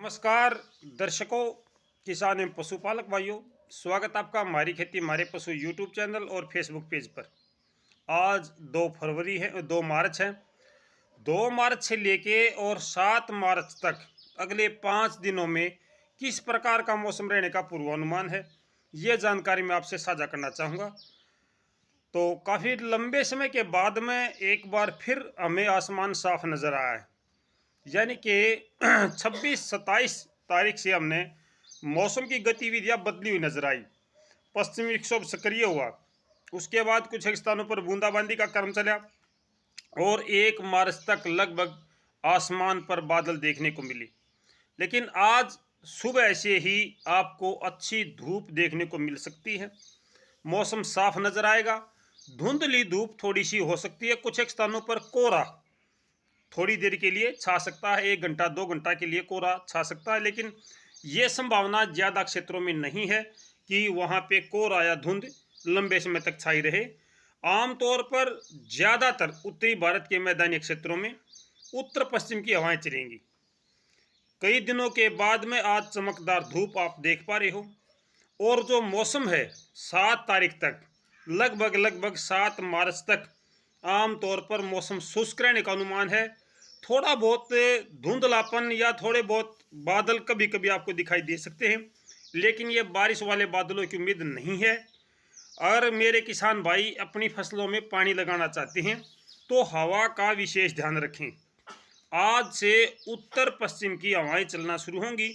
नमस्कार दर्शकों, किसान एवं पशुपालक भाइयों, स्वागत आपका हमारी खेती हमारे पशु यूट्यूब चैनल और फेसबुक पेज पर। आज 2 फरवरी है, 2 मार्च है। 2 मार्च से लेके और 7 मार्च तक अगले 5 दिनों में किस प्रकार का मौसम रहने का पूर्वानुमान है, ये जानकारी मैं आपसे साझा करना चाहूँगा। तो काफ़ी लंबे समय के बाद में एक बार फिर हमें आसमान साफ नज़र आया है। यानी कि 26-27 तारीख से हमने मौसम की गतिविधियां बदली हुई नजर आई। पश्चिमी विक्षोभ सक्रिय हुआ, उसके बाद कुछ स्थानों पर बूंदाबांदी का क्रम चला और 1 मार्च तक लगभग आसमान पर बादल देखने को मिली। लेकिन आज सुबह से ही आपको अच्छी धूप देखने को मिल सकती है। मौसम साफ नजर आएगा। धुंधली धूप थोड़ी सी हो सकती है, कुछ एक स्थानों पर कोहरा थोड़ी देर के लिए छा सकता है, 1 घंटा 2 घंटा के लिए कोहरा छा सकता है। लेकिन ये संभावना ज़्यादा क्षेत्रों में नहीं है कि वहाँ पे कोहरा या धुंध लंबे समय तक छाई रहे। आमतौर पर ज़्यादातर उत्तरी भारत के मैदानी क्षेत्रों में उत्तर पश्चिम की हवाएं चलेंगी। कई दिनों के बाद में आज चमकदार धूप आप देख पा रहे हो। और जो मौसम है 7 तारीख तक लगभग 7 मार्च तक आमतौर पर मौसम शुष्क रहने का अनुमान है। थोड़ा बहुत धुंधलापन या थोड़े बहुत बादल कभी कभी आपको दिखाई दे सकते हैं, लेकिन ये बारिश वाले बादलों की उम्मीद नहीं है। अगर मेरे किसान भाई अपनी फसलों में पानी लगाना चाहते हैं तो हवा का विशेष ध्यान रखें। आज से उत्तर पश्चिम की हवाएं चलना शुरू होंगी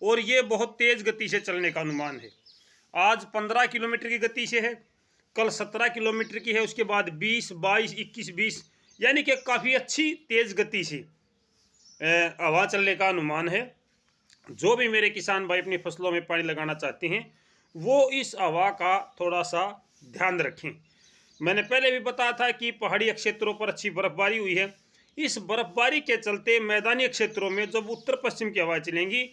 और ये बहुत तेज़ गति से चलने का अनुमान है। आज 15 किलोमीटर की गति से है, कल 17 किलोमीटर की है, उसके बाद 20, 22, 21, 20, यानी कि काफ़ी अच्छी तेज़ गति से हवा चलने का अनुमान है। जो भी मेरे किसान भाई अपनी फसलों में पानी लगाना चाहते हैं वो इस हवा का थोड़ा सा ध्यान रखें। मैंने पहले भी बताया था कि पहाड़ी क्षेत्रों पर अच्छी बर्फबारी हुई है। इस बर्फबारी के चलते मैदानी क्षेत्रों में जब उत्तर पश्चिम की हवाएं चलेंगी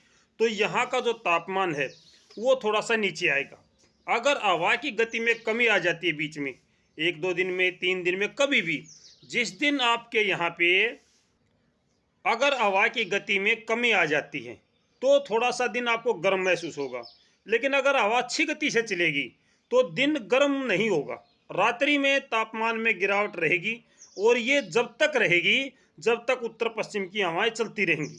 तो यहाँ का जो तापमान है वो थोड़ा सा नीचे आएगा। अगर हवा की गति में कमी आ जाती है बीच में 1-2 दिन में, 3 दिन में, कभी भी जिस दिन आपके यहाँ पे अगर हवा की गति में कमी आ जाती है तो थोड़ा सा दिन आपको गर्म महसूस होगा। लेकिन अगर हवा अच्छी गति से चलेगी तो दिन गर्म नहीं होगा, रात्रि में तापमान में गिरावट रहेगी। और ये जब तक रहेगी जब तक उत्तर पश्चिम की हवाएं चलती रहेंगी।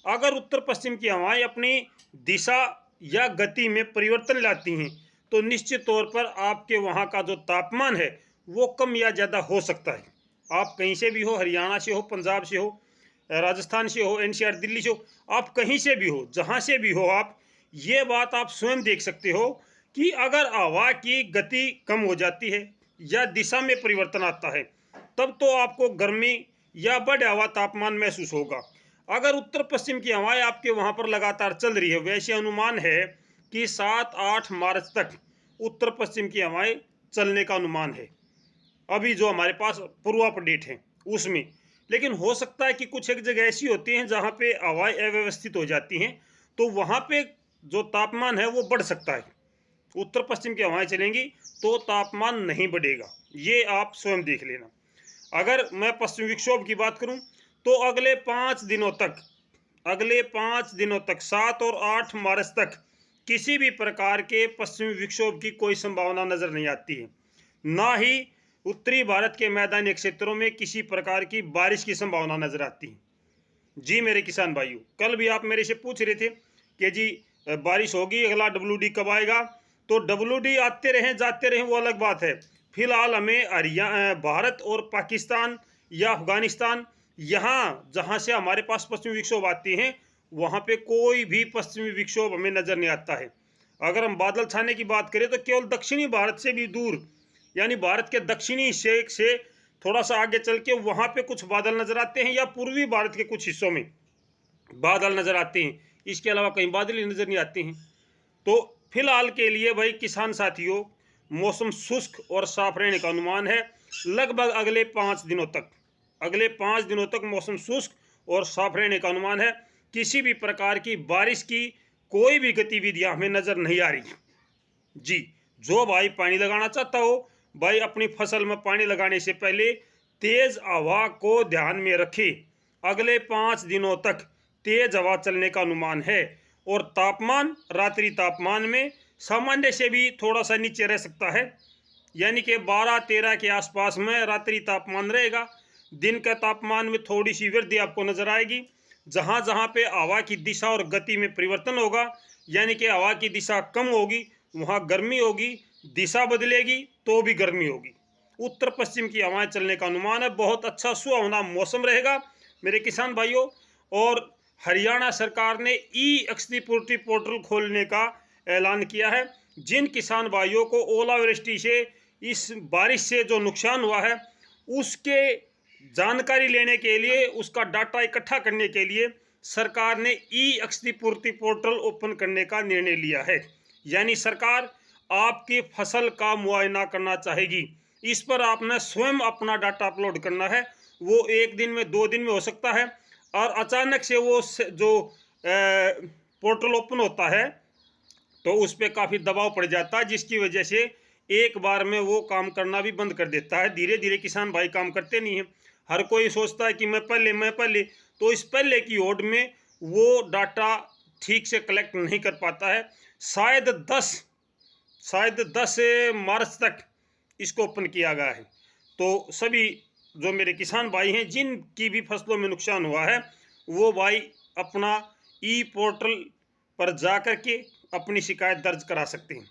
अगर उत्तर पश्चिम की हवाएं अपनी दिशा या गति में परिवर्तन लाती हैं तो निश्चित तौर पर आपके वहाँ का जो तापमान है वो कम या ज़्यादा हो सकता है। आप कहीं से भी हो, हरियाणा से हो, पंजाब से हो, राजस्थान से हो, एनसीआर दिल्ली से हो, आप कहीं से भी हो, जहाँ से भी हो, आप ये बात आप स्वयं देख सकते हो कि अगर हवा की गति कम हो जाती है या दिशा में परिवर्तन आता है तब तो आपको गर्मी या बढ़ा हुआ तापमान महसूस होगा। अगर उत्तर पश्चिम की हवाएं आपके वहाँ पर लगातार चल रही है, वैसे अनुमान है कि 7-8 मार्च तक उत्तर पश्चिम की हवाएं चलने का अनुमान है अभी जो हमारे पास पूर्व अपडेट है उसमें। लेकिन हो सकता है कि कुछ एक जगह ऐसी होती हैं जहाँ पे हवाएं अव्यवस्थित हो जाती हैं तो वहाँ पे जो तापमान है वो बढ़ सकता है। उत्तर पश्चिम की हवाएं चलेंगी तो तापमान नहीं बढ़ेगा, ये आप स्वयं देख लेना। अगर मैं पश्चिमी विक्षोभ की बात करूं तो अगले 5 दिनों तक 7 और 8 मार्च तक किसी भी प्रकार के पश्चिमी विक्षोभ की कोई संभावना नजर नहीं आती है। ना ही उत्तरी भारत के मैदानी क्षेत्रों में किसी प्रकार की बारिश की संभावना नजर आती है। जी मेरे किसान भाइयों, कल भी आप मेरे से पूछ रहे थे कि जी बारिश होगी, अगला WD कब आएगा। तो WD आते रहें जाते रहें वो अलग बात है। फिलहाल हमें भारत और पाकिस्तान या अफगानिस्तान, यहाँ जहाँ से हमारे पास पश्चिमी विक्षोभ आते हैं वहाँ पे कोई भी पश्चिमी विक्षोभ हमें नज़र नहीं आता है। अगर हम बादल छाने की बात करें तो केवल दक्षिणी भारत से भी दूर, यानी भारत के दक्षिणी हिस्से से थोड़ा सा आगे चल के वहाँ पे कुछ बादल नज़र आते हैं या पूर्वी भारत के कुछ हिस्सों में बादल नज़र आते हैं। इसके अलावा कहीं बादल ही नज़र नहीं आते हैं। तो फिलहाल के लिए भाई किसान साथियों, मौसम शुष्क और साफ रहने का अनुमान है। लगभग अगले 5 दिनों तक मौसम शुष्क और साफ रहने का अनुमान है। किसी भी प्रकार की बारिश की कोई भी गतिविधियां हमें नज़र नहीं आ रही। जी, जो भाई पानी लगाना चाहता हो भाई अपनी फसल में पानी लगाने से पहले तेज हवा को ध्यान में रखें। अगले 5 दिनों तक तेज हवा चलने का अनुमान है और तापमान रात्रि तापमान में सामान्य से भी थोड़ा सा नीचे रह सकता है, यानी कि 12-13 के आसपास में रात्रि तापमान रहेगा। दिन के तापमान में थोड़ी सी वृद्धि आपको नजर आएगी। जहाँ जहाँ पे हवा की दिशा और गति में परिवर्तन होगा, यानी कि हवा की दिशा कम होगी वहाँ गर्मी होगी, दिशा बदलेगी तो भी गर्मी होगी। उत्तर पश्चिम की हवाएं चलने का अनुमान है। बहुत अच्छा सुहावना मौसम रहेगा मेरे किसान भाइयों। और हरियाणा सरकार ने ई क्षतिपूर्ति पोर्टल खोलने का ऐलान किया है। जिन किसान भाइयों को ओलावृष्टि से इस बारिश से जो नुकसान हुआ है उसके जानकारी लेने के लिए, उसका डाटा इकट्ठा करने के लिए सरकार ने ई क्षतिपूर्ति पोर्टल ओपन करने का निर्णय लिया है। यानी सरकार आपकी फसल का मुआयना करना चाहेगी। इस पर आपने स्वयं अपना डाटा अपलोड करना है। वो 1 दिन में 2 दिन में हो सकता है, और अचानक से वो जो पोर्टल ओपन होता है तो उस पर काफ़ी दबाव पड़ जाता है, जिसकी वजह से एक बार में वो काम करना भी बंद कर देता है। धीरे धीरे किसान भाई काम करते नहीं हैं। हर कोई सोचता है कि मैं पहले, तो इस पहले की होड़ में वो डाटा ठीक से कलेक्ट नहीं कर पाता है। शायद 10 मार्च तक इसको ओपन किया गया है। तो सभी जो मेरे किसान भाई हैं जिनकी भी फसलों में नुकसान हुआ है वो भाई अपना ई पोर्टल पर जा कर के अपनी शिकायत दर्ज करा सकते हैं।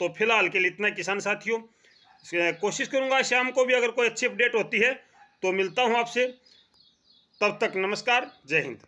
तो फिलहाल के लिए इतना किसान साथियों। कोशिश करूंगा शाम को भी अगर कोई अच्छी अपडेट होती है तो मिलता हूं आपसे। तब तक नमस्कार, जय हिंद।